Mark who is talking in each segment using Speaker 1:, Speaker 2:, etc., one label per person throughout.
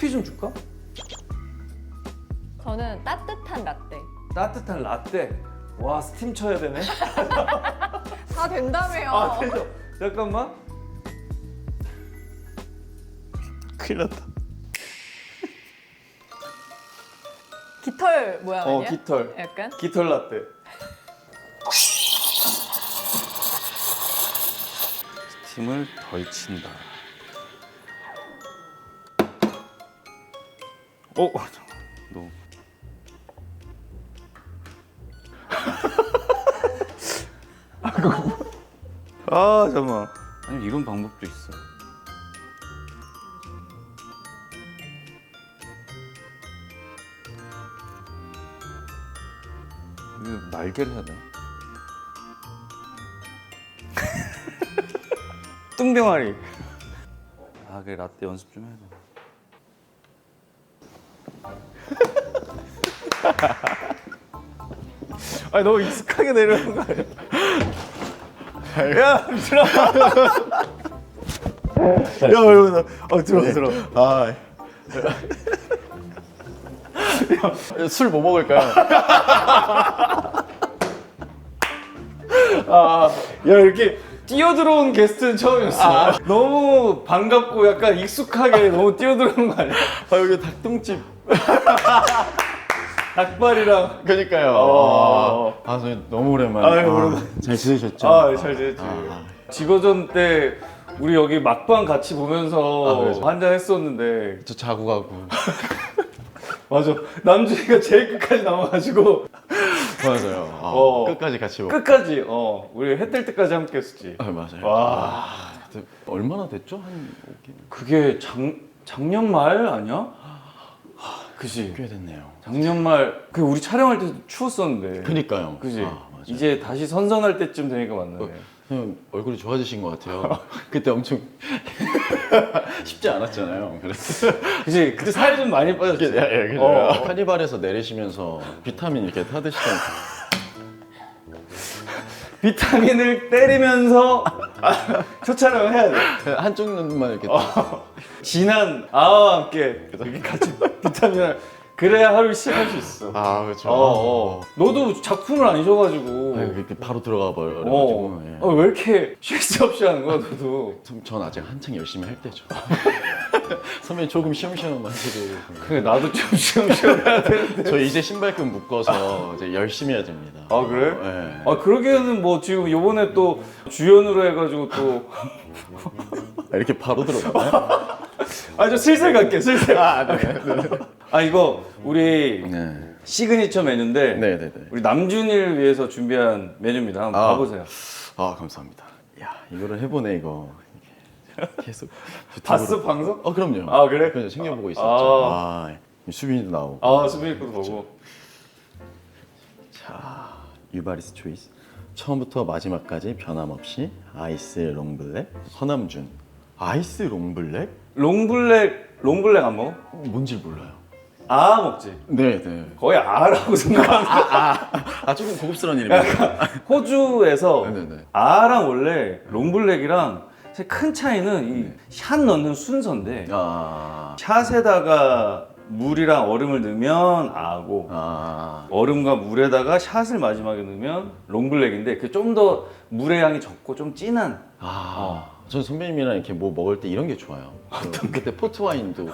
Speaker 1: 커피 좀 줄까?
Speaker 2: 저는 따뜻한 라떼.
Speaker 1: 따뜻한 라떼. 와 스팀 쳐야 되네.
Speaker 2: 다 된다며요.
Speaker 1: 아 됐어. 잠깐만.
Speaker 3: 큰일 났다.
Speaker 2: 깃털 모양 아니야?
Speaker 1: 깃털.
Speaker 2: 약간?
Speaker 1: 깃털 라떼.
Speaker 3: 스팀을 덜 친다. 너. 아 잠깐만. 아니 이런 방법도 있어. 이거 날개를 해야 되나? 뚱병아리. 아 그래 라떼 연습 좀 해야 돼.
Speaker 1: 아니 너무 익숙하게 내려오는 거 아니야? 야 들어.
Speaker 3: 야 여러분, 들어. 아, 술 뭐 먹을까요?
Speaker 1: 야 이렇게 뛰어들어온 게스트는 처음이었어. 너무 반갑고 약간 익숙하게 너무 뛰어들어온 거 아니야?
Speaker 3: 아 여기 닭똥집.
Speaker 1: 닭발이랑.
Speaker 3: 그러니까요. 저 너무 오랜만에.
Speaker 1: 아유, 오랜만에.
Speaker 3: 잘 지내셨죠?
Speaker 1: 잘 지냈지. 지거전 때 우리 여기 막방 같이 보면서
Speaker 3: 그렇죠.
Speaker 1: 한잔 했었는데.
Speaker 3: 저 자고 가고.
Speaker 1: 맞아. 남준이가 제일 끝까지 남아가지고
Speaker 3: 맞아요. 끝까지 같이 먹고.
Speaker 1: 끝까지 우리 해 뜰 때까지 함께 했었지.
Speaker 3: 맞아요.
Speaker 1: 와.
Speaker 3: 그때 얼마나 됐죠? 한
Speaker 1: 그게 작년 말 아니야? 그지.
Speaker 3: 꽤 됐네요.
Speaker 1: 작년 말 그 우리 촬영할 때도 추웠었는데.
Speaker 3: 그니까요.
Speaker 1: 그지.
Speaker 3: 맞아요.
Speaker 1: 이제 다시 선선할 때쯤 되니까 맞네.
Speaker 3: 형 얼굴이 좋아지신 것 같아요. 그때 엄청 쉽지 않았잖아요. 그래서
Speaker 1: 그지. 그때 살이 좀 많이 빠졌지.
Speaker 3: 그래요. 카니발에서 내리시면서 비타민 이렇게 타드시던.
Speaker 1: 비타민을 때리면서 첫 촬영을 해야 돼.
Speaker 3: 한쪽 눈만 이렇게.
Speaker 1: 진한 아와 함께 이렇게 같이 비타민을 그래야 하루 시작할 수 있어.
Speaker 3: 그렇죠.
Speaker 1: 너도 작품을 안 쉬어가지고.
Speaker 3: 이렇게 바로 들어가 버려가지고. 예.
Speaker 1: 왜 이렇게 쉴 새 없이 하는 거야 너도?
Speaker 3: 전 아직 한창 열심히 할 때죠. 선배님 조금 쉬엄쉬엄 하시고.
Speaker 1: 그래 나도 좀 쉬엄쉬엄 해야 되는데.
Speaker 3: 저 이제 신발끈 묶어서 이제 열심히 해야 됩니다.
Speaker 1: 아 그래?
Speaker 3: 네.
Speaker 1: 그러기에는 뭐 지금 요번에 또 주연으로 해가지고 또.
Speaker 3: 이렇게 바로 들어가나요?
Speaker 1: 저 슬슬 갈게 슬슬.
Speaker 3: 네.
Speaker 1: 이거 우리
Speaker 3: 네.
Speaker 1: 시그니처 메뉴인데
Speaker 3: 네네네.
Speaker 1: 우리 남준이를 위해서 준비한 메뉴입니다. 한번 봐보세요.
Speaker 3: 감사합니다. 야, 이거를 해보네 이거. 계속.
Speaker 1: 봤어 방송?
Speaker 3: 그럼요.
Speaker 1: 그래?
Speaker 3: 그래서 챙겨보고 있었죠. 수빈이도 나오고.
Speaker 1: 수빈이 것도 보고.
Speaker 3: 자, 유바리스 초이스. 처음부터 마지막까지 변함없이 아이스 롱블랙. 허남준. 아이스 롱블랙?
Speaker 1: 롱블랙 안 먹어?
Speaker 3: 뭔지 몰라요.
Speaker 1: 먹지.
Speaker 3: 네네.
Speaker 1: 거의 아라고 생각하는데.
Speaker 3: 조금 고급스러운 이름이에요.
Speaker 1: 호주에서
Speaker 3: 네네네.
Speaker 1: 아랑 원래 롱블랙이랑 사실 큰 차이는 이 샷 넣는 순서인데 샷에다가 물이랑 얼음을 넣으면 아고 얼음과 물에다가 샷을 마지막에 넣으면 롱블랙인데 그 좀 더 물의 양이 적고 좀 진한.
Speaker 3: 전 선배님이랑 이렇게 뭐 먹을 때 이런 게 좋아요. 그때 포트 와인도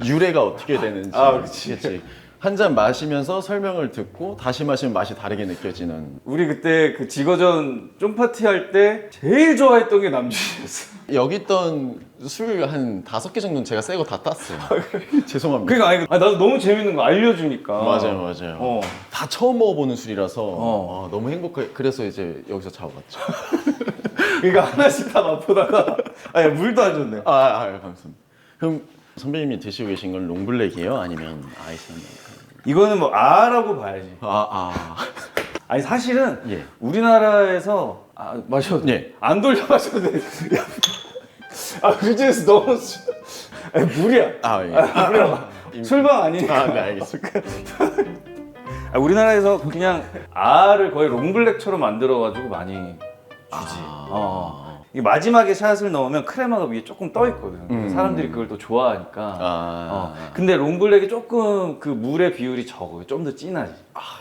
Speaker 3: 유래가 어떻게 되는지. 그치. 한 잔 마시면서 설명을 듣고 다시 마시면 맛이 다르게 느껴지는.
Speaker 1: 우리 그때 그 지거전 쫑파티 할 때 제일 좋아했던 게 남준이었어.
Speaker 3: 여기 있던 술 한 5개 정도는 제가 새 거 다 땄어요. 죄송합니다.
Speaker 1: 그러니까 나도 너무 재밌는 거 알려주니까.
Speaker 3: 맞아요. 다 처음 먹어보는 술이라서 너무 행복해. 그래서 이제 여기서 자고 갔죠.
Speaker 1: 그러니까 하나씩 다 맛보다가 물도 안 줬네.
Speaker 3: 감사합니다. 그럼 선배님이 드시고 계신 건 롱블랙이에요? 아니면 아이스 아메리카노?
Speaker 1: 이거는 뭐 아라고 봐야지. 아니 사실은
Speaker 3: 예.
Speaker 1: 우리나라에서 마셔도 돼.
Speaker 3: 예.
Speaker 1: 안 돌려 마셔도 돼. 그중에서 너무 물이야.
Speaker 3: 예.
Speaker 1: 물이야. 술방 아니니까.
Speaker 3: 네, 알겠습니다.
Speaker 1: 우리나라에서 그냥 아를 거의 롱블랙처럼 만들어가지고 많이 주지. 이게 마지막에 샷을 넣으면 크레마가 위에 조금 떠 있거든. 사람들이 그걸 또 좋아하니까. 근데 롱블랙이 조금 그 물의 비율이 적어요. 좀 더 진하지.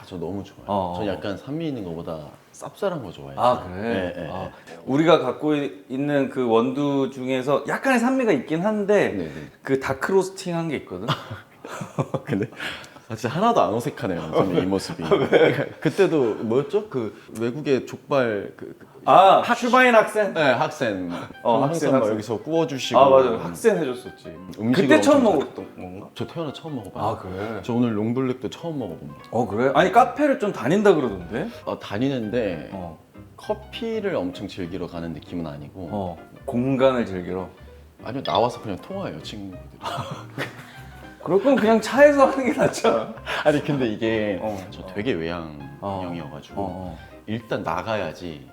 Speaker 3: 저 너무 좋아요. 저 약간 산미 있는 것보다 쌉쌀한 거 좋아해요.
Speaker 1: 아 그래?
Speaker 3: 네, 네.
Speaker 1: 우리가 갖고 있는 그 원두 중에서 약간의 산미가 있긴 한데
Speaker 3: 네, 네.
Speaker 1: 그 다크 로스팅한 게 있거든.
Speaker 3: 근데 진짜 하나도 안 어색하네요, 선배님 이 모습이. 그때도 뭐였죠? 그 외국의 족발
Speaker 1: 슈바인 학생?
Speaker 3: 네, 학생.
Speaker 1: 학생,
Speaker 3: 항상 막
Speaker 1: 학생.
Speaker 3: 여기서 구워주시고.
Speaker 1: 맞아요. 학생 해줬었지.
Speaker 3: 음식을
Speaker 1: 그때 처음
Speaker 3: 엄청
Speaker 1: 먹었던 건가?
Speaker 3: 저 태어나 처음 먹어봐요.
Speaker 1: 그래?
Speaker 3: 저 오늘 롱블랙도 처음 먹어봅니다.
Speaker 1: 그래? 아니 카페를 좀 다닌다 그러던데?
Speaker 3: 다니는데
Speaker 1: 어.
Speaker 3: 커피를 엄청 즐기러 가는 느낌은 아니고
Speaker 1: 공간을 즐기러.
Speaker 3: 아니요, 나와서 그냥 통화해요, 친구들이.
Speaker 1: 그럴 거면 그냥 차에서 하는 게 낫잖아.
Speaker 3: 아니 근데 이게
Speaker 1: 어.
Speaker 3: 저 되게 외향형이어가지고 일단 나가야지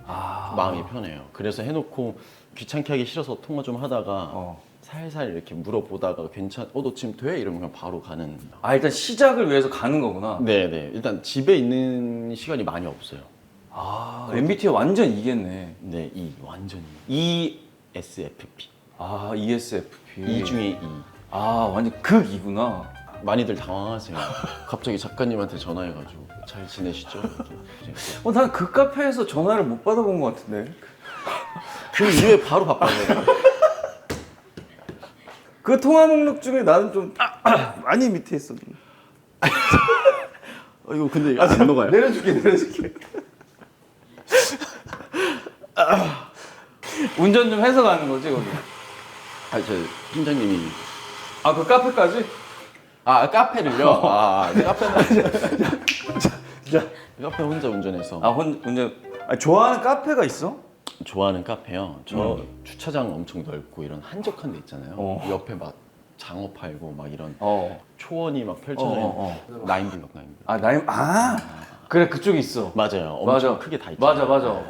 Speaker 3: 마음이 편해요. 그래서 해놓고 귀찮게 하기 싫어서 통화 좀 하다가 살살 이렇게 물어보다가 너 지금 돼? 이러면 그냥 바로 가는.
Speaker 1: 일단 시작을 위해서 가는 거구나.
Speaker 3: 네네. 일단 집에 있는 시간이 많이 없어요.
Speaker 1: MBTI 완전 이겠네.
Speaker 3: 네, 완전히 ESFP.
Speaker 1: ESFP.
Speaker 3: E 중에 E.
Speaker 1: 완전 극이구나.
Speaker 3: 많이들 당황하세요. 갑자기 작가님한테 전화해가지고 잘 지내시죠? 이렇게.
Speaker 1: 난 그 카페에서 전화를 못 받아본 것 같은데.
Speaker 3: 그 이후에 바로 바빠요.
Speaker 1: 그 통화 목록 중에 나는 좀 많이 밑에 있었는데.
Speaker 3: 이거 근데 안 녹아요.
Speaker 1: 내려줄게. 운전 좀 해서 가는 거지 거기.
Speaker 3: 저 팀장님이.
Speaker 1: 그 카페까지?
Speaker 3: 카페를요? 카페는 카페 혼자 운전해서.
Speaker 1: 운전. 좋아하는 카페가 있어?
Speaker 3: 좋아하는 카페요. 저 주차장 엄청 넓고 이런 한적한 데 있잖아요. 옆에 막 장어 팔고 막 이런 초원이 막 펼쳐져 있는 나인블럭.
Speaker 1: 그래 그쪽에 있어.
Speaker 3: 맞아요. 엄청 크게 다 있잖아요.
Speaker 1: 맞아.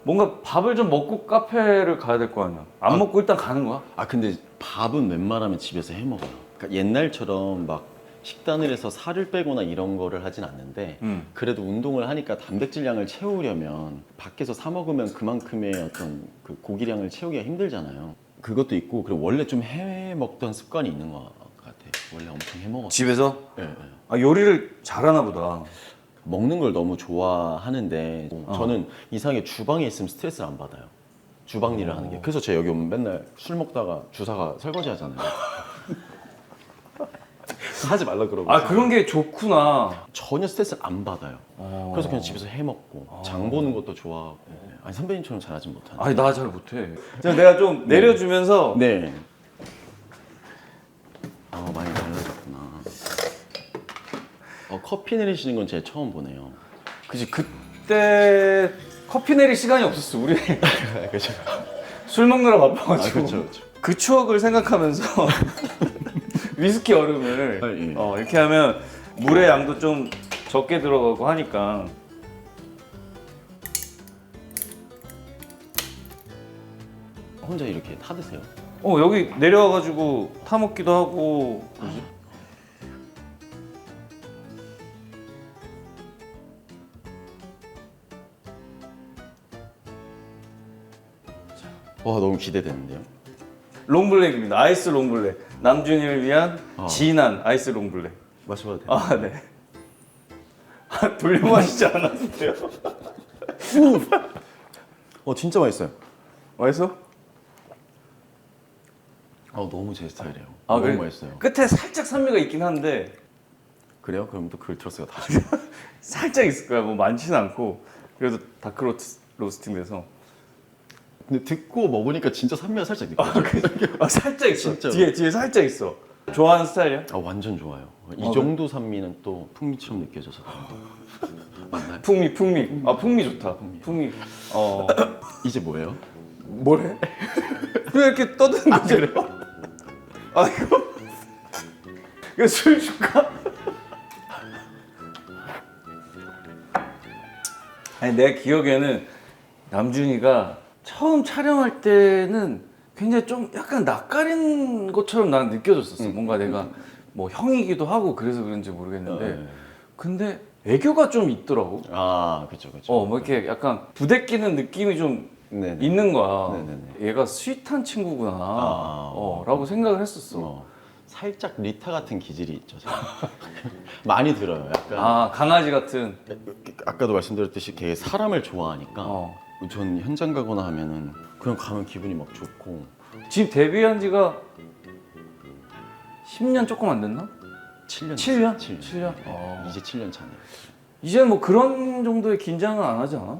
Speaker 1: 뭔가 밥을 좀 먹고 카페를 가야 될 거 아니야. 안 먹고 일단 가는 거야?
Speaker 3: 근데 밥은 웬만하면 집에서 해 먹어요. 그러니까 옛날처럼 막 식단을 해서 살을 빼거나 이런 거를 하진 않는데 그래도 운동을 하니까 단백질량을 채우려면 밖에서 사 먹으면 그만큼의 어떤 그 고기량을 채우기가 힘들잖아요. 그것도 있고, 그리고 원래 좀 해 먹던 습관이 있는 것 같아. 원래 엄청 해 먹었어.
Speaker 1: 집에서?
Speaker 3: 네.
Speaker 1: 요리를 잘하나 보다.
Speaker 3: 먹는 걸 너무 좋아하는데 저는 이상하게 주방에 있으면 스트레스를 안 받아요. 주방 일을 하는 게. 그래서 제가 여기 오면 맨날 술 먹다가 주사가 설거지 하잖아요. 하지 말라 그러고.
Speaker 1: 그런 게 좋구나.
Speaker 3: 전혀 스트레스를 안 받아요. 그래서 그냥 집에서 해 먹고 장 보는 것도 좋아하고. 선배님처럼 잘하진 못하는데.
Speaker 1: 나 잘 못해. 내가 좀 내려주면서.
Speaker 3: 네. 많이 달라졌구나. 커피 내리시는 건 제가 처음 보네요.
Speaker 1: 그치, 그때 커피 내릴 시간이 없었어. 우리
Speaker 3: 그렇죠.
Speaker 1: 술 먹느라 바빠가지고.
Speaker 3: 그렇죠.
Speaker 1: 그 추억을 생각하면서 위스키 얼음을
Speaker 3: 예.
Speaker 1: 이렇게 하면 물의 양도 좀 적게 들어가고 하니까.
Speaker 3: 혼자 이렇게 타 드세요?
Speaker 1: 여기 내려와가지고 타 먹기도 하고.
Speaker 3: 너무 기대되는데요.
Speaker 1: 롱블랙입니다. 아이스 롱블랙. 남준이를 위한 진한 아이스 롱블랙.
Speaker 3: 마셔봐도 돼요?
Speaker 1: 네. 돌려 마시지 않았는데요?
Speaker 3: 진짜 맛있어요.
Speaker 1: 맛있어?
Speaker 3: 너무 제 스타일이에요.
Speaker 1: 그래?
Speaker 3: 너무 맛있어요.
Speaker 1: 끝에 살짝 산미가 있긴 한데.
Speaker 3: 그래요? 그럼 또 그걸 들었어요. 다시.
Speaker 1: 살짝 있을 거야. 뭐 많지는 않고. 그래도 다크 로스팅 돼서.
Speaker 3: 근데 듣고 먹으니까 진짜 산미가 살짝 느껴져요.
Speaker 1: 살짝 있어.
Speaker 3: 진짜로.
Speaker 1: 뒤에 살짝 있어. 좋아하는 스타일이야?
Speaker 3: 완전 좋아요. 이 정도 산미는 또 풍미처럼 느껴져서. 맞나요?
Speaker 1: 풍미. 풍미 좋다. 풍미.
Speaker 3: 이제 뭐예요?
Speaker 1: 뭘 해? 그냥 이렇게 떠드는 거지. 이거 술 줄까? 내 기억에는 남준이가 처음 촬영할 때는 굉장히 좀 약간 낯가린 것처럼 난 느껴졌었어. 뭔가 내가 뭐 형이기도 하고 그래서 그런지 모르겠는데 근데 애교가 좀 있더라고.
Speaker 3: 그렇죠.
Speaker 1: 뭐 이렇게 약간 부대끼는 느낌이 좀
Speaker 3: 네네.
Speaker 1: 있는 거야.
Speaker 3: 네네네.
Speaker 1: 얘가 스윗한 친구구나.
Speaker 3: 아.
Speaker 1: 라고 생각을 했었어.
Speaker 3: 살짝 리타 같은 기질이 있죠. 제가. 많이 들어요. 약간
Speaker 1: 강아지 같은.
Speaker 3: 아까도 말씀드렸듯이 걔 사람을 좋아하니까
Speaker 1: 어.
Speaker 3: 전 현장 가거나 하면은 그냥 가면 기분이 막 좋고.
Speaker 1: 지금 데뷔한 지가 10년 조금 안 됐나?
Speaker 3: 7년
Speaker 1: 7년?
Speaker 3: 7년.
Speaker 1: 7년?
Speaker 3: 이제 7년 차네요.
Speaker 1: 이제는 뭐 그런 정도의 긴장은 안 하지 않아?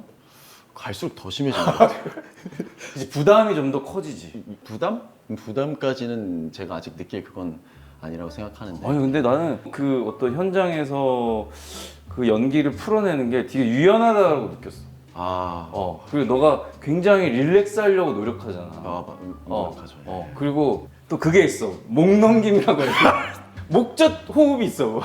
Speaker 3: 갈수록 더 심해지는 것 같아요.
Speaker 1: 이제 부담이 좀 더 커지지.
Speaker 3: 부담? 부담까지는 제가 아직 느낄 그건 아니라고 생각하는데.
Speaker 1: 아니 근데 나는 그 어떤 현장에서 그 연기를 풀어내는 게 되게 유연하다고 느꼈어. 그리고 너가 굉장히 릴렉스 하려고 노력하잖아.
Speaker 3: 노력하죠.
Speaker 1: 그리고 또 그게 있어. 목 넘김이라고 해서 목젖 호흡이 있어.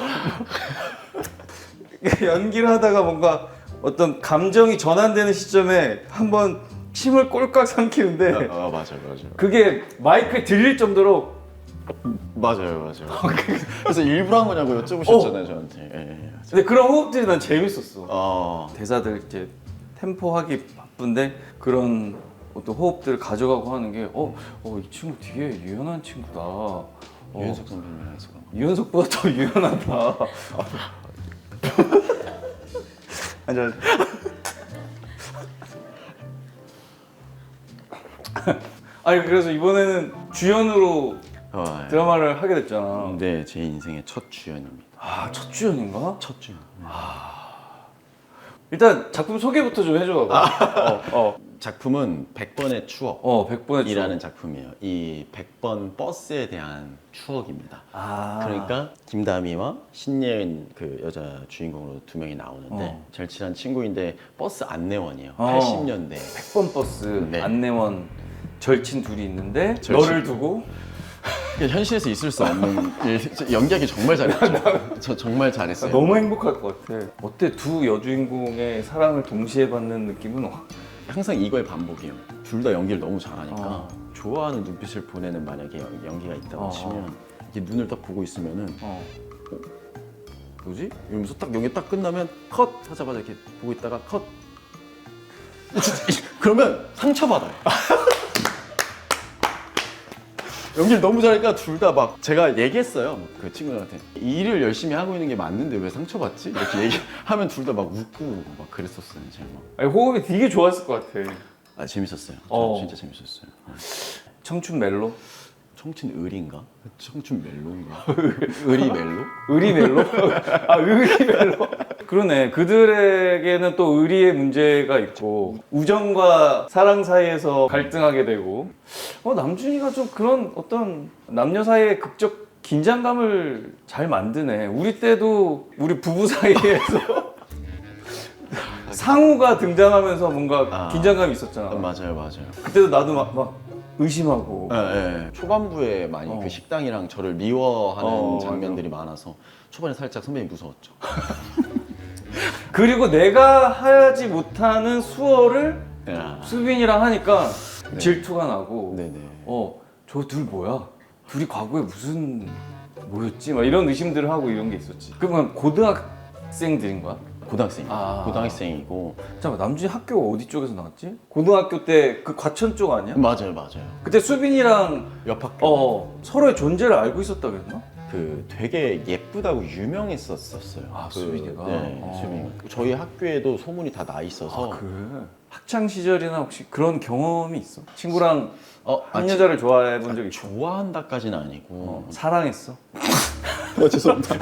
Speaker 1: 연기를 하다가 뭔가 어떤 감정이 전환되는 시점에 한번 침을 꼴깍 삼키는데
Speaker 3: 맞아요.
Speaker 1: 그게 마이크에 들릴 정도로
Speaker 3: 맞아요. 그래서 일부러 한 거냐고 여쭤보셨잖아요, 저한테. 예.
Speaker 1: 근데 그런 호흡들이 난 재밌었어. 대사들 이제 템포 하기 바쁜데 그런 어떤 호흡들을 가져가고 하는 게 이 친구 되게 유연한 친구다.
Speaker 3: 유연석 선배님이랑 해서
Speaker 1: 유연석보다 더 유연하다. 아니 그래서 이번에는 주연으로 드라마를 하게 됐잖아.
Speaker 3: 네, 제 인생의 첫 주연입니다.
Speaker 1: 첫 주연인가?
Speaker 3: 첫 주연.
Speaker 1: 일단 작품 소개부터 좀 해줘.
Speaker 3: 작품은 100번의 추억.
Speaker 1: 100번의
Speaker 3: 이라는 작품이에요. 이 100번 버스에 대한 추억입니다. 그러니까 김다미와 신예은 그 여자 주인공으로 두 명이 나오는데 제일 친한 친구인데 버스 안내원이에요. 80년대
Speaker 1: 100번 버스
Speaker 3: 네.
Speaker 1: 안내원 절친 둘이 있는데
Speaker 3: 절친.
Speaker 1: 너를 두고
Speaker 3: 현실에서 있을 수 없는 일. 연기하기 정말 잘했죠. 저 정말 잘했어요.
Speaker 1: 너무 행복할 것 같아. 어때? 두 여주인공의 사랑을 동시에 받는 느낌은
Speaker 3: 항상 이거의 반복이에요. 둘 다 연기를 너무 잘하니까 좋아하는 눈빛을 보내는 만약에 연기가 있다고 치면 이렇게 눈을 딱 보고 있으면은 뭐지? 이러면서 딱 연기 딱 끝나면 컷 하자마자 이렇게 보고 있다가 컷 그러면 상처받아요. 연기를 너무 잘하니까 둘 다 막 제가 얘기했어요. 그 친구들한테 일을 열심히 하고 있는 게 맞는데 왜 상처받지? 이렇게 얘기하면 둘 다 막 웃고 막 그랬었어요. 제가 막.
Speaker 1: 아니, 호흡이 되게 좋았을 것 같아.
Speaker 3: 재밌었어요. 진짜 재밌었어요.
Speaker 1: 청춘 멜로?
Speaker 3: 청춘 을인가? 청춘 멜로인가? 을이 멜로?
Speaker 1: 의리 멜로? 의리 멜로? 그러네. 그들에게는 또 의리의 문제가 있고 우정과 사랑 사이에서 갈등하게 되고 남준이가 좀 그런 어떤 남녀 사이의 극적 긴장감을 잘 만드네. 우리 때도 우리 부부 사이에서 상우가 등장하면서 뭔가 긴장감이 있었잖아.
Speaker 3: 맞아요.
Speaker 1: 그때도 나도 막 의심하고.
Speaker 3: 초반부에 많이 그 식당이랑 저를 미워하는 장면들이
Speaker 1: 맞아.
Speaker 3: 많아서 초반에 살짝 선배님 무서웠죠.
Speaker 1: 그리고 내가 하지 못하는 수어를
Speaker 3: 야.
Speaker 1: 수빈이랑 하니까 질투가 나고
Speaker 3: 네네.
Speaker 1: 저 둘 뭐야? 둘이 과거에 무슨 뭐였지? 막 이런 의심들을 하고 이런 게 있었지. 그러면 고등학생들인 거야?
Speaker 3: 고등학생이고.
Speaker 1: 잠깐만, 남준이 학교가 어디 쪽에서 나왔지? 고등학교 때 그 과천 쪽 아니야?
Speaker 3: 맞아요.
Speaker 1: 그때 수빈이랑
Speaker 3: 옆 학교.
Speaker 1: 서로의 존재를 알고 있었다 그랬나?
Speaker 3: 그 되게 예쁘다고 유명했었어요.
Speaker 1: 수빈이가?
Speaker 3: 수빈이가. 저희 학교에도 소문이 다 나 있어서.
Speaker 1: 그래. 학창 시절이나 혹시 그런 경험이 있어? 친구랑 한
Speaker 3: 아직-
Speaker 1: 여자를 좋아해 본 적 있어?
Speaker 3: 좋아한다까지는 아니고.
Speaker 1: 사랑했어?
Speaker 3: 죄송합니다.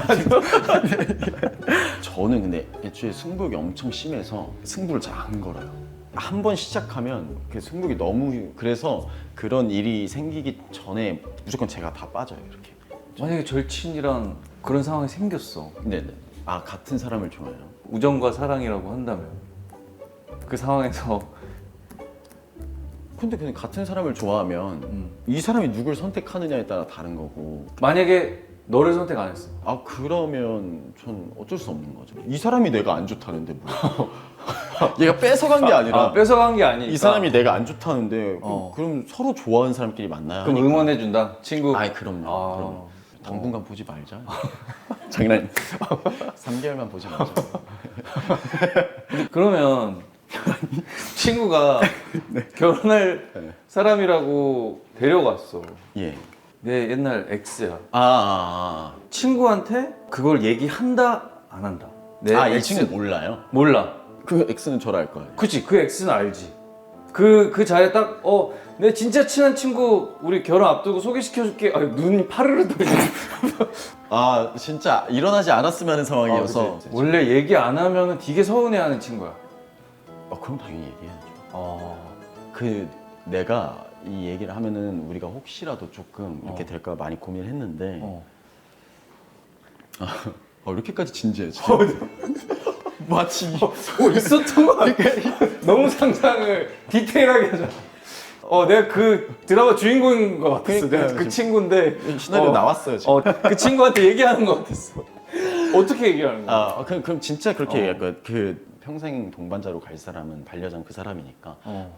Speaker 3: 저는 근데 애초에 승부욕이 엄청 심해서 승부를 잘 안 걸어요. 한 번 시작하면 그 승부욕이 너무 그래서 그런 일이 생기기 전에 무조건 제가 다 빠져요 이렇게.
Speaker 1: 만약에 절친이랑 그런 상황이 생겼어.
Speaker 3: 네네. 같은 사람을 좋아해요.
Speaker 1: 우정과 사랑이라고 한다면 그 상황에서
Speaker 3: 근데 그냥 같은 사람을 좋아하면 이 사람이 누굴 선택하느냐에 따라 다른 거고.
Speaker 1: 만약에 너를 선택 안 했어.
Speaker 3: 그러면 전 어쩔 수 없는 거죠. 이 사람이 내가 안 좋다는데 뭐. 얘가 뺏어간 게 아니라
Speaker 1: 뺏어간 게 아니니까.
Speaker 3: 이 사람이 내가 안 좋다는데
Speaker 1: 어.
Speaker 3: 그럼 서로 좋아하는 사람끼리 만나야
Speaker 1: 그럼
Speaker 3: 하니까.
Speaker 1: 응원해준다 친구.
Speaker 3: 그럼요.
Speaker 1: 아.
Speaker 3: 그럼 당분간 보지 말자. 장난. 3개월만 보지 말자.
Speaker 1: 근데 그러면 친구가 결혼할
Speaker 3: 네.
Speaker 1: 사람이라고 데려갔어.
Speaker 3: 예.
Speaker 1: 내 옛날 엑스야. 친구한테 그걸 얘기한다 안 한다. 내
Speaker 3: 이
Speaker 1: 엑스
Speaker 3: 친구 몰라요?
Speaker 1: 몰라.
Speaker 3: 그 X는 저를 알 거예요.
Speaker 1: 그치, 그 엑스는 알지. 그 자리에 딱 내 진짜 친한 친구 우리 결혼 앞두고 소개시켜줄게. 눈이 파르르 돌려.
Speaker 3: 진짜 일어나지 않았으면 하는 상황이어서.
Speaker 1: 원래 얘기 안 하면은 되게 서운해하는 친구야.
Speaker 3: 그럼 당연히 얘기해야죠. 그 내가 이 얘기를 하면은 우리가 혹시라도 조금 이렇게 될까 많이 고민을 했는데 이렇게까지 진지해 지금. 마치
Speaker 1: 있었던 거 같아. 너무 상상을 디테일하게 하잖아. 내가 그 드라마 주인공인 것 같았어. 내가 그 친구인데
Speaker 3: 시나리오 나왔어요 지금.
Speaker 1: 그 친구한테 얘기하는 것 같았어. 어떻게 얘기하는 거야?
Speaker 3: 그럼 진짜 그렇게 얘기할 거야. 그 평생 동반자로 갈 사람은 반려견 그 사람이니까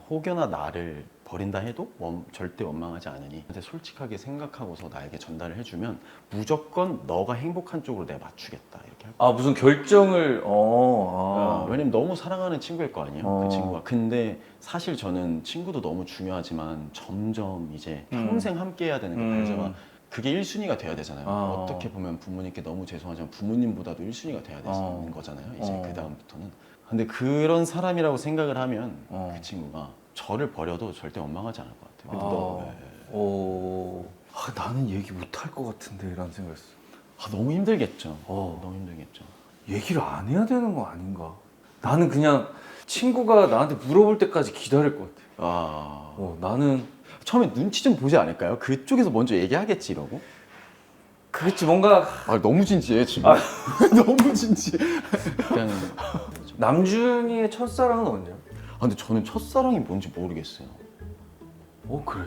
Speaker 3: 혹여나 나를 버린다 해도 절대 원망하지 않으니 근데 솔직하게 생각하고서 나에게 전달을 해주면 무조건 너가 행복한 쪽으로 내가 맞추겠다 이렇게 할 거야.
Speaker 1: 무슨 결정을
Speaker 3: 왜냐면 너무 사랑하는 친구일 거 아니에요 그 친구가. 근데 사실 저는 친구도 너무 중요하지만 점점 이제 평생 함께 해야 되는 그 발자가 그게 1순위가 돼야 되잖아요. 어떻게 보면 부모님께 너무 죄송하지만 부모님보다도 1순위가 돼야 되는 거잖아요. 이제 그 다음부터는. 근데 그런 사람이라고 생각을 하면 그 친구가 저를 버려도 절대 원망하지 않을 것 같아요.
Speaker 1: 나는 얘기 못 할 것 같은데 이런 생각했어.
Speaker 3: 너무 힘들겠죠. 너무 힘들겠죠.
Speaker 1: 얘기를 안 해야 되는 거 아닌가? 나는 그냥 친구가 나한테 물어볼 때까지 기다릴 것 같아. 나는
Speaker 3: 처음에 눈치 좀 보지 않을까요? 그쪽에서 먼저 얘기하겠지 이러고.
Speaker 1: 그렇지 뭔가
Speaker 3: 너무 진지해 지금. 너무 진지해. 그냥
Speaker 1: 남준이의 첫사랑은 언제야?
Speaker 3: 근데 저는 첫사랑이 뭔지 모르겠어요.
Speaker 1: 그래?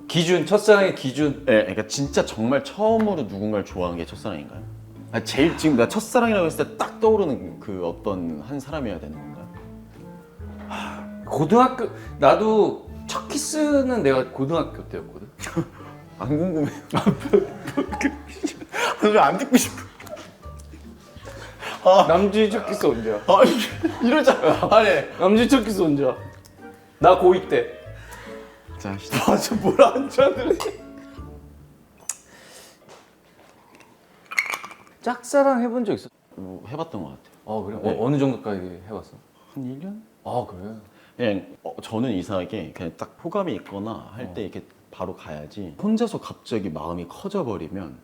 Speaker 1: 기준, 첫사랑의 기준.
Speaker 3: 네, 그러니까 진짜 정말 처음으로 누군가를 좋아한 게 첫사랑인가요? 제일 지금 나 첫사랑이라고 했을 때 딱 떠오르는 그 어떤 한 사람이어야 되는 건가요?
Speaker 1: 고등학교 나도 첫 키스는 내가 고등학교 때였거든.
Speaker 3: 안 궁금해. 안 듣고 싶어.
Speaker 1: 남준이 첫 키스 언제야?
Speaker 3: 이러자. 아니.
Speaker 1: 남준이 첫 키스 언제야? 나 고2 때.
Speaker 3: 자,
Speaker 1: 저 뭐라 한 잔을 해? 짝사랑 해본 적 있어?
Speaker 3: 해봤던 것 같아요.
Speaker 1: 그래?
Speaker 3: 네.
Speaker 1: 어느 정도까지 해봤어?
Speaker 3: 한 1년?
Speaker 1: 그래?
Speaker 3: 그냥 저는 이상하게 그냥 딱 호감이 있거나 할 때 이렇게 바로 가야지 혼자서 갑자기 마음이 커져버리면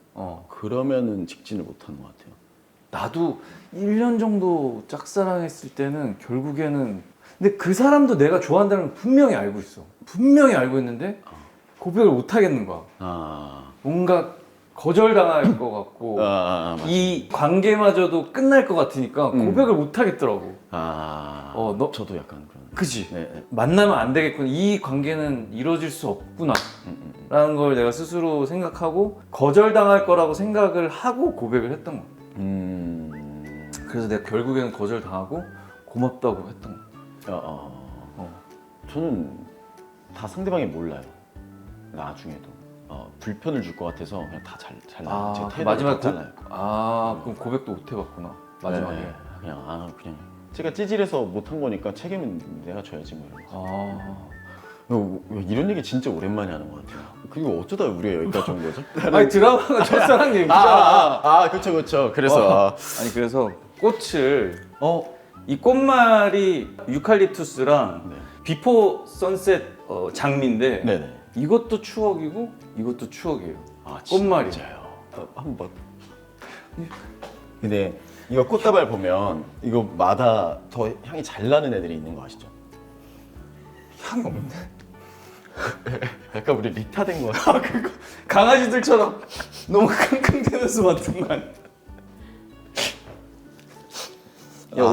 Speaker 3: 그러면은 직진을 못하는 것 같아요.
Speaker 1: 나도 1년 정도 짝사랑했을 때는 결국에는 근데 그 사람도 내가 좋아한다는 걸 분명히 알고 있어. 분명히 알고 있는데 고백을 못 하겠는 거야. 뭔가 거절당할 것 같고 이 관계마저도 끝날 것 같으니까 고백을 못 하겠더라고.
Speaker 3: 저도 약간 그런.
Speaker 1: 그치?
Speaker 3: 네.
Speaker 1: 만나면 안 되겠구나. 이 관계는 이루어질 수 없구나. 라는 걸 내가 스스로 생각하고 거절당할 거라고 생각을 하고 고백을 했던 것 같아. 그래서 내가 결국에는 거절당하고 고맙다고 했던 것 같아.
Speaker 3: 저는 다 상대방이 몰라요. 나중에도 불편을 줄 것 같아서 그냥 다 잘 나요. 제가 태도가
Speaker 1: 마지막에
Speaker 3: 잖아요.
Speaker 1: 그럼 고백도 못 해봤구나. 마지막에.
Speaker 3: 네, 그냥 제가 찌질해서 못한 거니까 책임은 내가 져야지 뭐 이러면서. 이런 얘기 진짜 오랜만에 하는 것 같아요. 그리고 어쩌다 우리가 여기까지 온 거죠?
Speaker 1: 아니 드라마가 첫사랑 얘기잖아.
Speaker 3: 그렇죠. 그래서
Speaker 1: 아니 그래서 꽃을 이 꽃말이 유칼립투스랑 비포 선셋 장미인데
Speaker 3: 네네.
Speaker 1: 이것도 추억이고 이것도 추억이에요. 꽃말이.
Speaker 3: 진짜요? 한번 봐. 근데 이거 꽃다발 보면 이거마다 더 향이 잘 나는 애들이 있는 거 아시죠?
Speaker 1: 향이 없네.
Speaker 3: 약간 우리 리타된 거 같아.
Speaker 1: 그거 강아지들처럼 너무 킁킁대면서 맡은 거 아니야?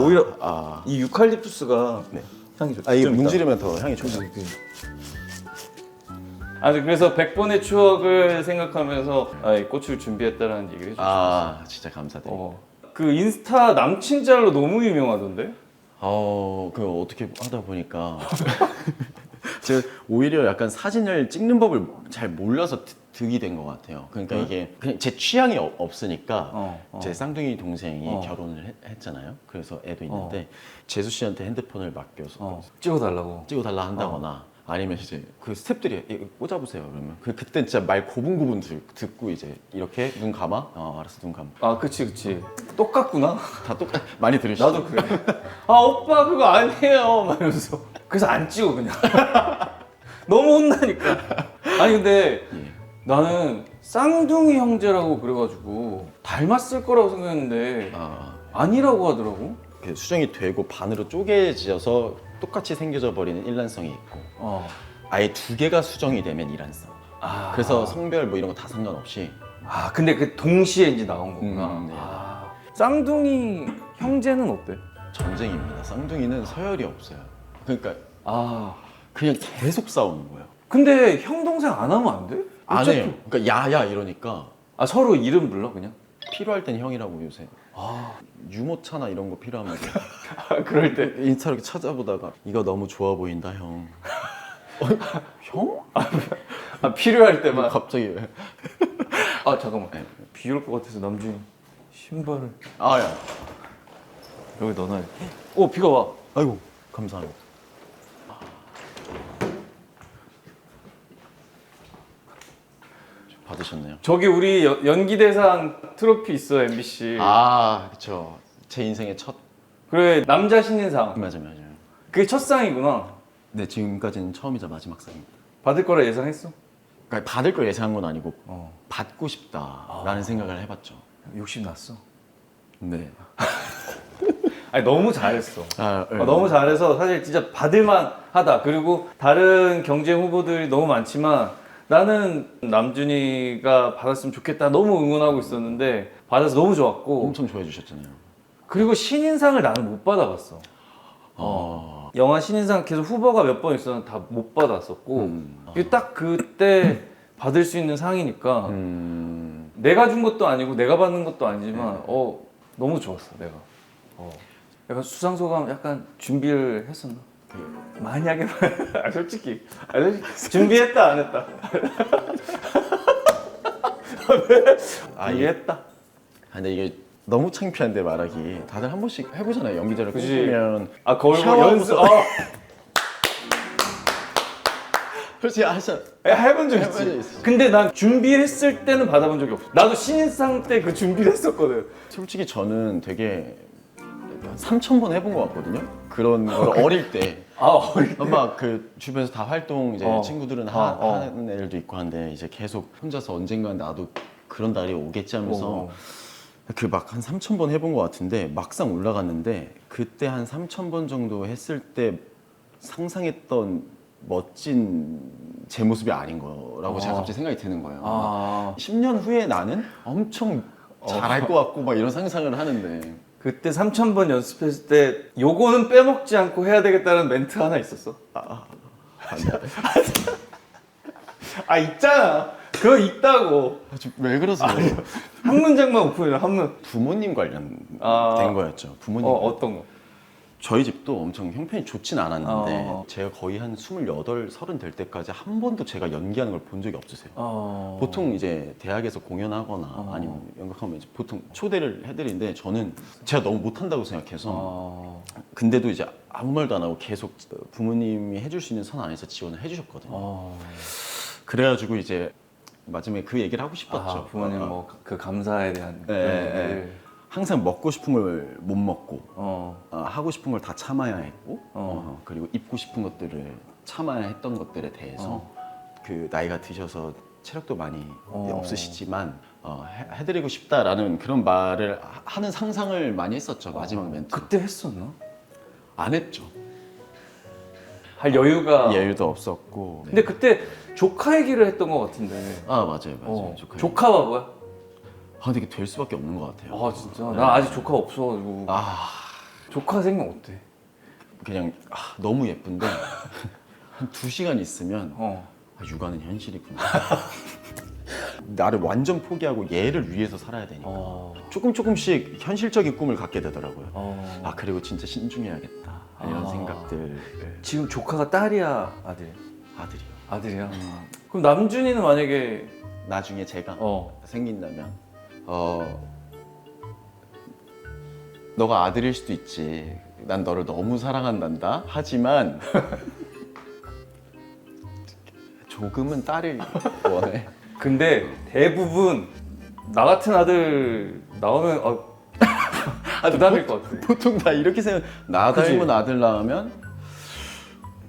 Speaker 1: 오히려 이 유칼립투스가 향이 좋다.
Speaker 3: 이게 문지르면 더 향이 좋죠.
Speaker 1: 그래서 100번의 추억을 생각하면서 이 꽃을 준비했다라는 얘기를 해주셨어요.
Speaker 3: 진짜 감사드려요.
Speaker 1: 그 인스타 남친 짤로 너무 유명하던데?
Speaker 3: 그 어떻게 하다 보니까 제가 오히려 약간 사진을 찍는 법을 잘 몰라서 득이 된 것 같아요. 그러니까 이게 그냥 제 취향이 없으니까 제 쌍둥이 동생이 결혼을 했잖아요. 그래서 애도 있는데 재수 씨한테 핸드폰을 맡겨서
Speaker 1: 찍어달라고.
Speaker 3: 찍어달라 한다거나 아니면 이제 그 스태프들이 이거 꽂아보세요 그러면 그때 진짜 말 고분고분 듣고 이제 이렇게 눈 감아? 알았어 눈 감아.
Speaker 1: 아 그치 똑같구나.
Speaker 3: 다 똑같 많이 들으시죠?
Speaker 1: 나도 그래. 아 오빠 그거 아니에요 막 이러면서. 그래서 안 찍어 그냥. 너무 혼나니까. 아니 근데 나는 쌍둥이 형제라고 그래가지고 닮았을 거라고 생각했는데 아니라고 하더라고.
Speaker 3: 수정이 되고 반으로 쪼개져서 똑같이 생겨져 버리는 일란성이 있고 아예 두 개가 수정이 되면 일란성. 그래서 성별 뭐 이런 거 다 상관없이.
Speaker 1: 근데 그 동시에 이제 나온 거구나.
Speaker 3: 네.
Speaker 1: 쌍둥이 형제는 어때?
Speaker 3: 전쟁입니다. 쌍둥이는 서열이 없어요. 그러니까 그냥 계속 싸우는 거예요.
Speaker 1: 근데 형 동생 안 하면 안 돼?
Speaker 3: 안 해요. 그러니까 야야 이러니까
Speaker 1: 서로 이름 불러 그냥?
Speaker 3: 필요할 땐 형이라고 요새. 유모차나 이런 거 필요하면
Speaker 1: 그럴 때
Speaker 3: 인스타 이렇게 찾아보다가 이거 너무 좋아 보인다 형. 형?
Speaker 1: 필요할 때만.
Speaker 3: 갑자기 왜?
Speaker 1: 잠깐만. 비 올 것 같아서 남준이 신발을
Speaker 3: 야.
Speaker 1: 여기 넣어놔야 돼. 비가 와.
Speaker 3: 아이고 감사합니다. 받으셨네요.
Speaker 1: 저기 우리 연기대상 트로피 있어 MBC.
Speaker 3: 그쵸. 제 인생의 첫.
Speaker 1: 그래 남자 신인상.
Speaker 3: 맞아요.
Speaker 1: 그게 첫 상이구나.
Speaker 3: 네 지금까지는 처음이자 마지막 상입니다.
Speaker 1: 받을 거라 예상했어?
Speaker 3: 그러니까 받을 걸 예상한 건 아니고 받고 싶다라는 생각을 해봤죠.
Speaker 1: 욕심 났어.
Speaker 3: 네.
Speaker 1: 아니 너무 잘했어.
Speaker 3: 네.
Speaker 1: 너무 잘해서 사실 진짜 받을만 하다. 그리고 다른 경쟁 후보들이 너무 많지만 나는 남준이가 받았으면 좋겠다 너무 응원하고 있었는데 받아서 너무 좋았고
Speaker 3: 엄청 좋아해 주셨잖아요.
Speaker 1: 그리고 신인상을 나는 못 받아봤어. 영화 신인상 계속 후보가 몇 번 있었는데 다 못 받았었고 이게 딱 그때 받을 수 있는 상이니까 내가 준 것도 아니고 내가 받는 것도 아니지만 너무 좋았어 내가. 약간 수상소감 약간 준비를 했었나? 만약에 솔직히 준비했다 안 했다? 이해했다.
Speaker 3: 근데 이게 너무 창피한데 말하기. 다들 한 번씩 해보잖아요. 연기자를 꿈꾸면
Speaker 1: 거울 보고 연습.
Speaker 3: 솔직히 하셔.
Speaker 1: 해본 적 있지. 근데 난 준비했을 때는 받아본 적이 없어. 나도 신인상 때 그 준비를 했었거든.
Speaker 3: 솔직히 저는 되게 3,000번 해본 것 같거든요. 그런 걸 어릴 때.
Speaker 1: 어릴 때.
Speaker 3: 막 그 주변에서 다 활동 이제 친구들은 하는 애들도 있고 한데 이제 계속 혼자서 언젠간 나도 그런 날이 오겠지 하면서 그 막 한 3,000번 해본 것 같은데 막상 올라갔는데 그때 한 3,000번 정도 했을 때 상상했던 멋진 제 모습이 아닌 거라고 제가 갑자기 생각이 드는 거예요. 10년 후에 나는 엄청 잘할 것 같고 막 이런 상상을 하는데
Speaker 1: 그때 3,000번 연습했을 때 요거는 빼먹지 않고 해야 되겠다는 멘트 하나 있었어? 있잖아. 그거 있다고.
Speaker 3: 왜 그러세요?
Speaker 1: 한 문장만 오픈해라.
Speaker 3: 부모님 관련된 거였죠. 부모님.
Speaker 1: 어떤 거?
Speaker 3: 저희 집도 엄청 형편이 좋진 않았는데 제가 거의 한 28, 30 될 때까지 한 번도 제가 연기하는 걸 본 적이 없으세요. 보통 이제 대학에서 공연하거나 아니면 연극하면 이제 보통 초대를 해드리는데 저는 제가 너무 못한다고 생각해서 근데도 이제 아무 말도 안 하고 계속 부모님이 해줄 수 있는 선 안에서 지원을 해주셨거든요. 그래가지고 이제 마지막에 그 얘기를 하고 싶었죠.
Speaker 1: 부모님 뭐 그 감사에 대한
Speaker 3: 네. 항상 먹고 싶은 걸 못 먹고 하고 싶은 걸 다 참아야 했고 그리고 입고 싶은 것들을 참아야 했던 것들에 대해서 그 나이가 드셔서 체력도 많이 없으시지만 해드리고 싶다라는 그런 말을 하는 상상을 많이 했었죠. 마지막 멘트.
Speaker 1: 그때 했었나?
Speaker 3: 안 했죠.
Speaker 1: 할 여유가
Speaker 3: 여유도 없었고.
Speaker 1: 근데 그때 조카 얘기를 했던 것 같은데.
Speaker 3: 맞아요.
Speaker 1: 조카가 뭐야?
Speaker 3: 근데 이게 될 수밖에 없는 것 같아요.
Speaker 1: 진짜? 나 아직 조카 없어가지고. 조카 생각 어때?
Speaker 3: 그냥 너무 예쁜데 한 2시간 있으면 육아는 현실이구나. 나를 완전 포기하고 얘를 위해서 살아야 되니까 조금씩 현실적인 꿈을 갖게 되더라고요. 그리고 진짜 신중해야겠다 이런 생각들.
Speaker 1: 지금 조카가 딸이야 아들?
Speaker 3: 아들이요.
Speaker 1: 아들이야? 그럼 남준이는 만약에
Speaker 3: 나중에 제가
Speaker 1: 어
Speaker 3: 생긴다면 너가 아들일 수도 있지. 난 너를 너무 사랑한단다. 하지만 조금은 딸을 원해.
Speaker 1: 근데 대부분 나 같은 아들 나오면 부담일 것 같아.
Speaker 3: 보통 다 이렇게 생각. 나
Speaker 1: 그치?
Speaker 3: 닮은 아들 낳으면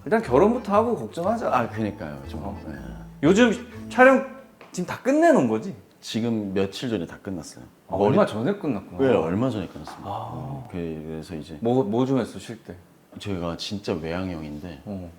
Speaker 1: 일단 결혼부터 하고 걱정하자.
Speaker 3: 그니까요. 좀.
Speaker 1: 어.
Speaker 3: 네.
Speaker 1: 요즘 촬영 지금 다 끝내놓은 거지?
Speaker 3: 지금 며칠 전에 다 끝났어요.
Speaker 1: 얼마 전에 끝났구나.
Speaker 3: 왜 얼마 전에 끝났습니다.
Speaker 1: 아.
Speaker 3: 그래서 이제
Speaker 1: 뭐 좀 했어 쉴 때?
Speaker 3: 제가 진짜 외향형인데
Speaker 1: 어.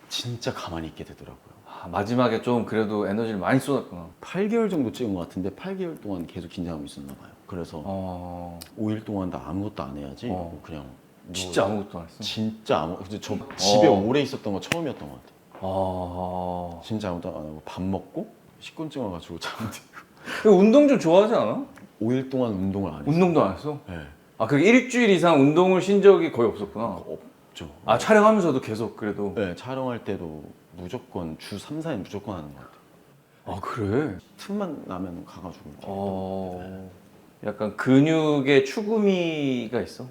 Speaker 3: 진짜 가만히 있게 되더라고요.
Speaker 1: 마지막에 좀 그래도 에너지를 많이 쏟았구나.
Speaker 3: 8개월 정도 찍은 것 같은데 8개월 동안 계속 긴장하고 있었나 봐요. 그래서 5일 동안 나 아무것도 안 해야지.
Speaker 1: 어.
Speaker 3: 그냥
Speaker 1: 진짜 아무것도 안 했어.
Speaker 3: 진짜 근데 저 집에 오래 있었던 거 처음이었던 것 같아요.
Speaker 1: 아.
Speaker 3: 진짜 아무것도 안 하고 밥 먹고 식곤증 와가지고 잠들고
Speaker 1: 근데 운동 좀 좋아하지 않아?
Speaker 3: 5일 동안 운동을 안 했어요.
Speaker 1: 운동도 안 했어?
Speaker 3: 네.
Speaker 1: 아 그게 일주일 이상 운동을 쉰 적이 거의 없었구나.
Speaker 3: 없죠.
Speaker 1: 아 촬영하면서도 계속 그래도.
Speaker 3: 네, 촬영할 때도 무조건 주 3, 4일 무조건 하는 것 같아요.
Speaker 1: 아 그래?
Speaker 3: 틈만 나면 가가지고 이렇게.
Speaker 1: 약간 근육에 추구미가 있어.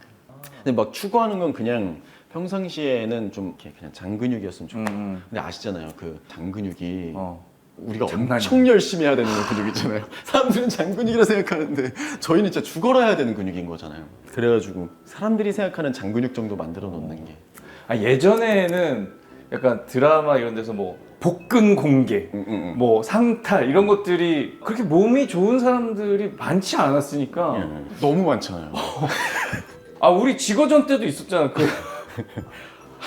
Speaker 3: 근데 막 추구하는 건 그냥 평상시에는 좀 이렇게 그냥 장근육이었으면 좋겠어요. 근데 아시잖아요, 그 장근육이 우리가
Speaker 1: 장난이야.
Speaker 3: 엄청 열심히 해야 되는 근육 있잖아요. 사람들은 장근육이라 생각하는데 저희는 진짜 죽어라 해야 되는 근육인 거잖아요. 그래가지고 사람들이 생각하는 장근육 정도 만들어 놓는 게.
Speaker 1: 아 예전에는 약간 드라마 이런 데서 뭐 복근 공개, 뭐 상탈 이런 것들이 그렇게 몸이 좋은 사람들이 많지 않았으니까.
Speaker 3: 너무 많잖아요.
Speaker 1: 아 우리 지거전 때도 있었잖아. 그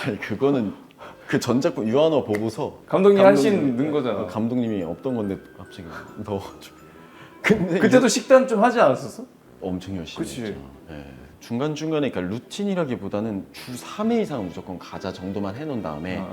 Speaker 3: 아니 그거는 그 전작품 유한어 보고서
Speaker 1: 감독님 한신 넣은 거잖아.
Speaker 3: 감독님이 없던 건데 갑자기 넣어가지고. 근데
Speaker 1: 그때도 식단 좀 하지 않았었어?
Speaker 3: 엄청 열심히
Speaker 1: 그치.
Speaker 3: 했죠. 예. 중간중간에 그러니까 루틴이라기보다는 주 3회 이상은 무조건 가자 정도만 해놓은 다음에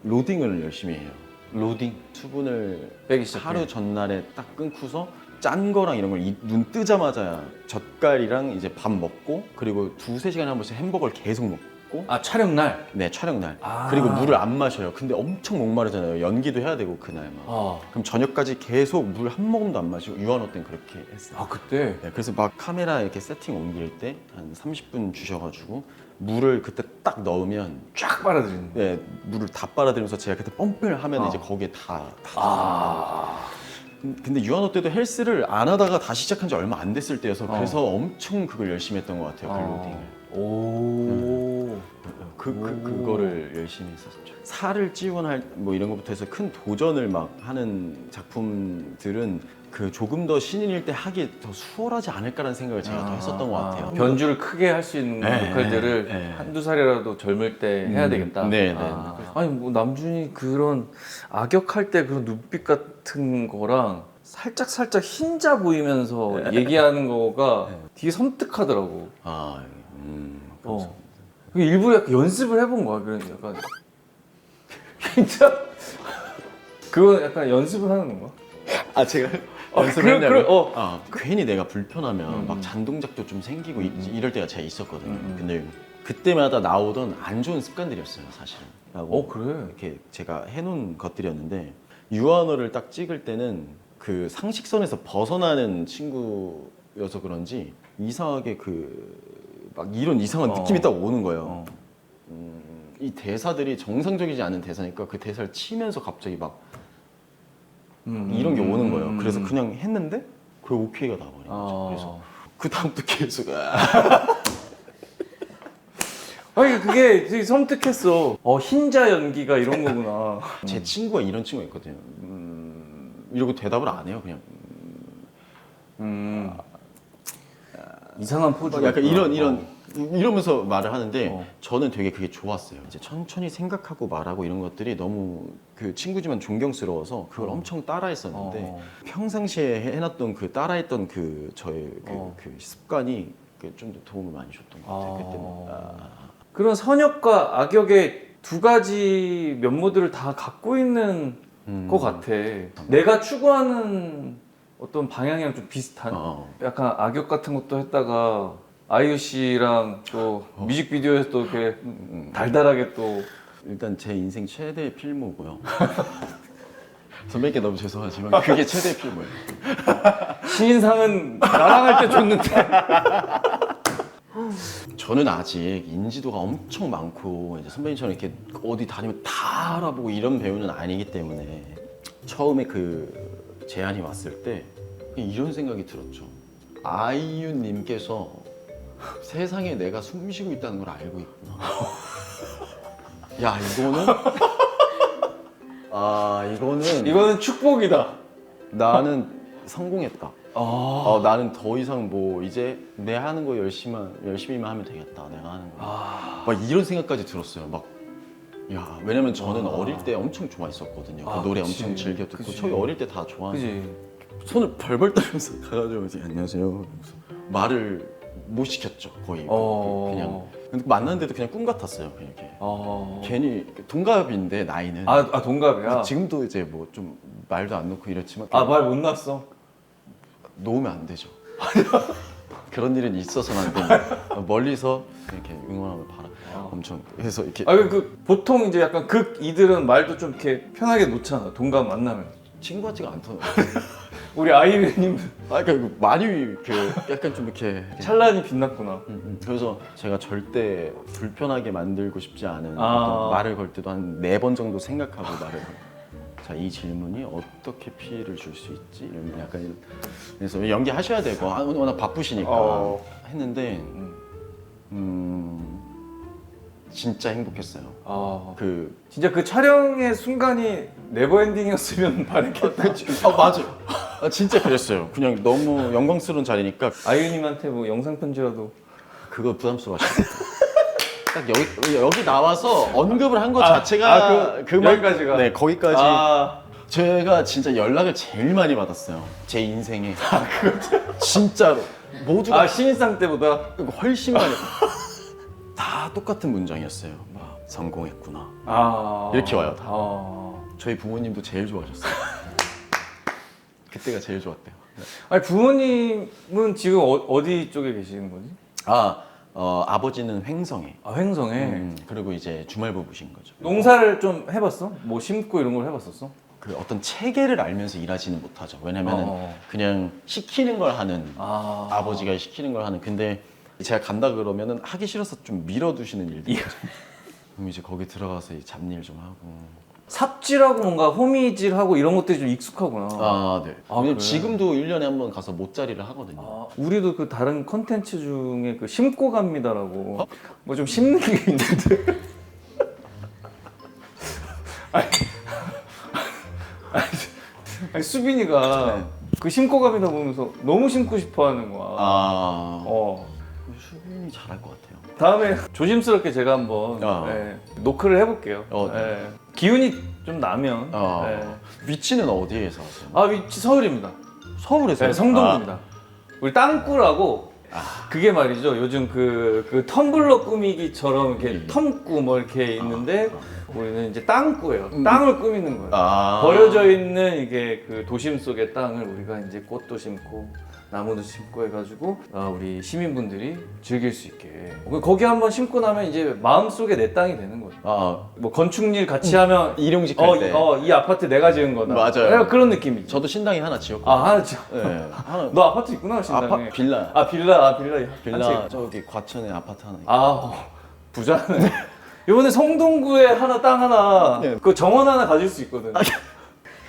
Speaker 3: 로딩을 열심히 해요.
Speaker 1: 로딩
Speaker 3: 수분을
Speaker 1: 빼기 시작해.
Speaker 3: 하루 전날에 딱 끊고서 짠 거랑 이런 걸 눈 뜨자마자 젓갈이랑 이제 밥 먹고 그리고 2-3시간에 한 번씩 햄버거를 계속 먹고
Speaker 1: 아 촬영 날.
Speaker 3: 네 촬영 날
Speaker 1: 아.
Speaker 3: 그리고 물을 안 마셔요. 근데 엄청 목마르잖아요. 연기도 해야 되고 그날 막 그럼 저녁까지 계속 물 한 모금도 안 마시고 유한호 때는 그렇게 했어요.
Speaker 1: 아 그때.
Speaker 3: 네, 그래서 막 카메라 이렇게 세팅 옮길 때 한 30분 주셔가지고 물을 그때 딱 넣으면
Speaker 1: 쫙 빨아들이는.
Speaker 3: 네, 물을 다 빨아들이면서 제가 그때 펌프를 하면 이제 거기에 다 근데 유한호 때도 헬스를 안 하다가 다시 시작한 지 얼마 안 됐을 때여서 그래서 엄청 그걸 열심히 했던 것 같아요. 그 로딩을.
Speaker 1: 오.
Speaker 3: 그거를 열심히 했었죠. 살을 찌우거나 뭐 이런 것부터 해서 큰 도전을 막 하는 작품들은 그 조금 더 신인일 때 하기 더 수월하지 않을까라는 생각을 제가 더 했었던 것 같아요.
Speaker 1: 변주를 크게 할 수 있는
Speaker 3: 네,
Speaker 1: 역할들을
Speaker 3: 네.
Speaker 1: 한두 살이라도 젊을 때 해야 되겠다.
Speaker 3: 네, 네.
Speaker 1: 아니 뭐 남준이 그런 악역할 때 그런 눈빛 같은 거랑 살짝 흰자 보이면서 얘기하는 거가 되게 섬뜩하더라고. 일부러 약간 연습을 해본 거야. 그런 약간 진짜 그거 약간 연습을 하는 건가?
Speaker 3: 아 제가
Speaker 1: 연습을 했냐고?
Speaker 3: 괜히 내가 불편하면 막 잔동작도 좀 생기고 이럴 때가 제가 있었거든요. 근데 그때마다 나오던 안 좋은 습관들이었어요, 사실은.
Speaker 1: 그래?
Speaker 3: 이렇게 제가 해놓은 것들이었는데 유한어를 딱 찍을 때는 그 상식선에서 벗어나는 친구여서 그런지 이상하게 막 이런 이상한 느낌이 딱 오는 거예요. 이 대사들이 정상적이지 않은 대사니까 그 대사를 치면서 갑자기 막 이런 게 오는 거예요. 그래서 그냥 했는데 그게 오케이가 나버린 거죠. 그래서 그 다음부터 계속
Speaker 1: 아니 그게 되게 섬뜩했어. 흰자 연기가 이런 거구나.
Speaker 3: 제 친구가 이런 친구가 있거든요. 이러고 대답을 안 해요. 그냥
Speaker 1: 이상한 포즈.
Speaker 3: 약간 이러면서 말을 하는데 저는 되게 그게 좋았어요. 이제 천천히 생각하고 말하고 이런 것들이 너무 그 친구지만 존경스러워서 그걸 엄청 따라했었는데 평상시에 해놨던 그 따라했던 그 저의 그 습관이 좀 더 도움을 많이 줬던 것 같아요. 그때
Speaker 1: 그런 선역과 악역의 두 가지 면모들을 다 갖고 있는 것 같아. 내가 추구하는 어떤 방향이랑 좀 비슷한 약간 악역 같은 것도 했다가 아이유 씨랑 또 뮤직비디오에서 또 이렇게 달달하게 또
Speaker 3: 일단 제 인생 최대 필모고요. 선배님께 너무 죄송하지만 그게 최대 필모예요.
Speaker 1: 신인상은 나랑 할 때 줬는데.
Speaker 3: 저는 아직 인지도가 엄청 많고 이제 선배님처럼 이렇게 어디 다니면 다 알아보고 이런 배우는 아니기 때문에 처음에 그 제안이 왔을 때 이런 생각이 들었죠. 아이유님께서 세상에 내가 숨쉬고 있다는 걸 알고 있구나. 야 이거는
Speaker 1: 축복이다.
Speaker 3: 나는 성공했다. 나는 더 이상 뭐 이제 내 하는 거 열심히만 하면 되겠다. 내가 하는 거. 막 이런 생각까지 들었어요. 막 야, 왜냐면 저는 어릴 때 엄청 좋아했었거든요. 그 노래
Speaker 1: 그치.
Speaker 3: 엄청 즐겨 듣고
Speaker 1: 그치.
Speaker 3: 저희 어릴 때 다 좋아하는.
Speaker 1: 그지.
Speaker 3: 손을 벌벌 떨면서 가가지고 이제 안녕하세요. 이러면서 말을 못 시켰죠 거의. 그냥 근데 만났는데도 그냥 꿈 같았어요. 그냥 이렇게. 괜히 동갑인데 나이는.
Speaker 1: 동갑이야.
Speaker 3: 지금도 이제 뭐 좀 말도 안 놓고 이렇지만.
Speaker 1: 말 못 났어.
Speaker 3: 놓으면 안 되죠. 그런 일은 있어서는 안 됩니다. 멀리서 이렇게 응원하고 바라. 엄청 해서 이렇게.
Speaker 1: 보통 이제 약간 이들은 말도 좀 이렇게 편하게 놓잖아. 동갑 만나면.
Speaker 3: 친구 같지가 않더라고요.
Speaker 1: 우리 아이유님
Speaker 3: 그러니까 많이 그 약간 좀 이렇게.
Speaker 1: 찬란히 빛났구나.
Speaker 3: 그래서 제가 절대 불편하게 만들고 싶지 않은
Speaker 1: 아.
Speaker 3: 어떤 말을 걸 때도 한 4번 정도 생각하고 말을 걸어요. 자, 이 질문이 어떻게 피해를 줄 수 있지? 이런 약간 그래서 연기하셔야 되고 워낙 바쁘시니까 했는데 진짜 행복했어요.
Speaker 1: 진짜 그 촬영의 순간이 네버엔딩이었으면 바랬겠다.
Speaker 3: 맞아요. 진짜 그랬어요. 그냥 너무 영광스러운 자리니까
Speaker 1: 아이유님한테 뭐 영상 편지라도.
Speaker 3: 그거 부담스러워하시죠. 딱 여기 나와서 언급을 한 것 자체가
Speaker 1: 여기까지가.
Speaker 3: 네, 거기까지. 제가 진짜 연락을 제일 많이 받았어요. 제 인생에. 진짜로 모두가
Speaker 1: 신인상 때보다.
Speaker 3: 훨씬 많이. 다 똑같은 문장이었어요. 성공했구나. 이렇게 와요. 다. 저희 부모님도 제일 좋아하셨어요. 그때가 제일 좋았대요.
Speaker 1: 아니 부모님은 지금 어디 쪽에 계시는 거지?
Speaker 3: 아버지는 횡성에.
Speaker 1: 횡성에.
Speaker 3: 그리고 이제 주말 부부신 거죠.
Speaker 1: 농사를 좀 해봤어? 뭐 심고 이런 걸 해봤었어?
Speaker 3: 그 어떤 체계를 알면서 일하지는 못하죠. 왜냐면은 그냥 시키는 걸 하는 아버지가 시키는 걸 하는. 근데 제가 간다 그러면은 하기 싫어서 좀 밀어두시는 일들. 그럼 이제 거기 들어가서 잡일 좀 하고.
Speaker 1: 삽질하고 뭔가 호미질하고 이런 것들이 좀 익숙하구나.
Speaker 3: 네.
Speaker 1: 그래.
Speaker 3: 왜냐면 지금도 1년에 한 번 가서 못자리를 하거든요.
Speaker 1: 우리도 그 다른 컨텐츠 중에 그 심고 갑니다라고 뭐 좀 심는 게 있는데. 아니 수빈이가 그 심고 갑니다 보면서 너무 심고 싶어 하는 거야.
Speaker 3: 수빈이 잘할 것 같아요.
Speaker 1: 다음에 조심스럽게 제가 한번 노크를 해볼게요. 기운이 좀 나면.
Speaker 3: 위치는 어디에서 하세요?
Speaker 1: 위치 서울입니다.
Speaker 3: 서울에서?
Speaker 1: 네, 성동구입니다. 우리 땅꾸라고 그게 말이죠. 요즘 그 텀블러 꾸미기처럼 이렇게 텀꾸 뭐 이렇게 있는데 우리는 이제 땅꾸예요. 땅을 꾸미는 거예요. 버려져 있는 이게 그 도심 속의 땅을 우리가 이제 꽃도 심고 나무도 심고 해가지고 우리 시민분들이 즐길 수 있게 거기 한번 심고 나면 이제 마음속에 내 땅이 되는 거죠. 뭐 건축일 같이 하면
Speaker 3: 일용직 할 때.
Speaker 1: 이 아파트 내가 지은 거다.
Speaker 3: 맞아요.
Speaker 1: 그런 느낌이죠.
Speaker 3: 저도 신당에 하나 지었고.
Speaker 1: 하나 지어.
Speaker 3: 네, 하나.
Speaker 1: 너 아파트 있구나 신당에.
Speaker 3: 빌라.
Speaker 1: 빌라.
Speaker 3: 저기 과천에 아파트 하나 있고.
Speaker 1: 부자네. 이번에 성동구에 땅 하나, 그 정원 하나 가질 수 있거든.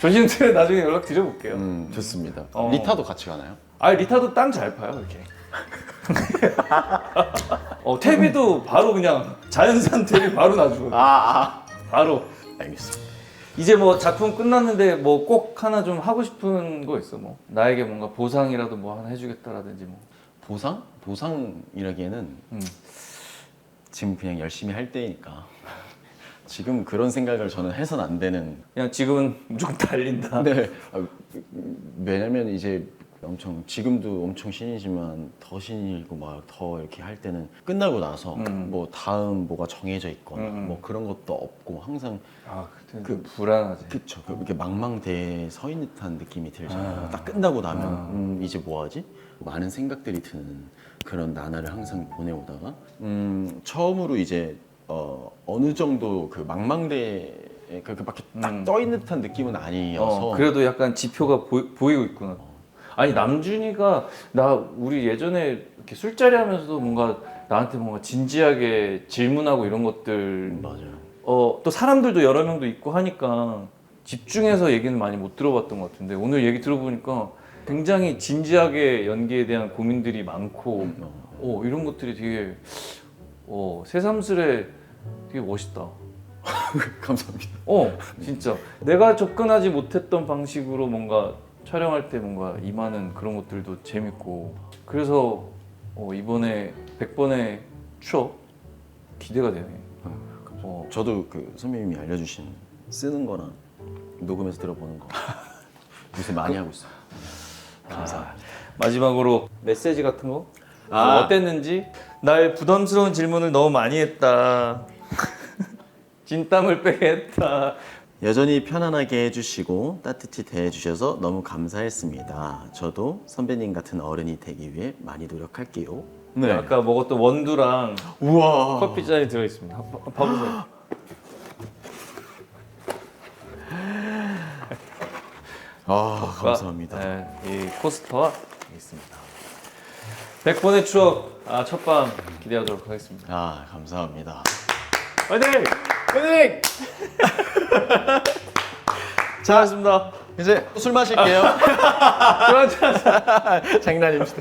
Speaker 1: 조심스레 나중에 연락 드려볼게요.
Speaker 3: 좋습니다. 리타도 같이 가나요?
Speaker 1: 리타도 땅 잘 파요, 이렇게. 퇴비도 바로 그냥 자연산 퇴비 바로 놔주거든. 바로.
Speaker 3: 알겠습니다.
Speaker 1: 이제 뭐 작품 끝났는데 뭐 꼭 하나 좀 하고 싶은 거 있어? 뭐 나에게 뭔가 보상이라도 뭐 하나 해주겠다라든지 뭐.
Speaker 3: 보상? 보상이라기에는 지금 그냥 열심히 할 때니까 지금 그런 생각을 저는 해서는 안 되는.
Speaker 1: 그냥 지금은 무조건 달린다.
Speaker 3: 네. 왜냐면 이제 지금도 엄청 신이지만 더 신이고 막 더 이렇게 할 때는 끝나고 나서 뭐 다음 뭐가 정해져 있거나 뭐 그런 것도 없고 항상
Speaker 1: 그때 불안하지.
Speaker 3: 그쵸. 이렇게 망망대해에 서 있는 듯한 느낌이 들잖아요. 딱 끝나고 나면 이제 뭐 하지? 많은 생각들이 드는 그런 나날을 항상 보내오다가 처음으로 이제 어느 정도 그 망망대해에 그밖에 딱 떠 있는 듯한 느낌은 아니어서
Speaker 1: 그래도 약간 지표가 보이고 있구나. 아니 남준이가 우리 예전에 이렇게 술자리 하면서도 뭔가 나한테 뭔가 진지하게 질문하고 이런 것들
Speaker 3: 맞아요.
Speaker 1: 또 사람들도 여러 명도 있고 하니까 집중해서 얘기는 많이 못 들어봤던 것 같은데 오늘 얘기 들어보니까 굉장히 진지하게 연기에 대한 고민들이 많고 이런 것들이 되게 새삼스레 되게 멋있다.
Speaker 3: 감사합니다.
Speaker 1: 진짜 내가 접근하지 못했던 방식으로 뭔가 촬영할 때 뭔가 임하는 그런 것들도 재밌고 그래서 이번에 100번의 추억 기대가 되네.
Speaker 3: 저도 그 선배님이 알려주신 쓰는 거랑 녹음해서 들어보는 거 요새 많이 하고 있어요. 감사합니다.
Speaker 1: 마지막으로 메시지 같은 거 어땠는지 날 부담스러운 질문을 너무 많이 했다. 진땀을 빼게 했다.
Speaker 3: 여전히 편안하게 해주시고 따뜻히 대해주셔서 너무 감사했습니다. 저도 선배님 같은 어른이 되기 위해 많이 노력할게요.
Speaker 1: 네. 아까 먹었던 원두랑
Speaker 3: 우와.
Speaker 1: 커피 잔이 들어 있습니다. 봐보세요.
Speaker 3: 감사합니다.
Speaker 1: 네, 이 코스터와 있습니다. 100번의 추억 첫방 기대하도록 하겠습니다.
Speaker 3: 감사합니다.
Speaker 1: 화이팅! 화이팅! 잘하셨습니다.
Speaker 3: 이제 술 마실게요.
Speaker 1: 그만
Speaker 3: 장난입니다.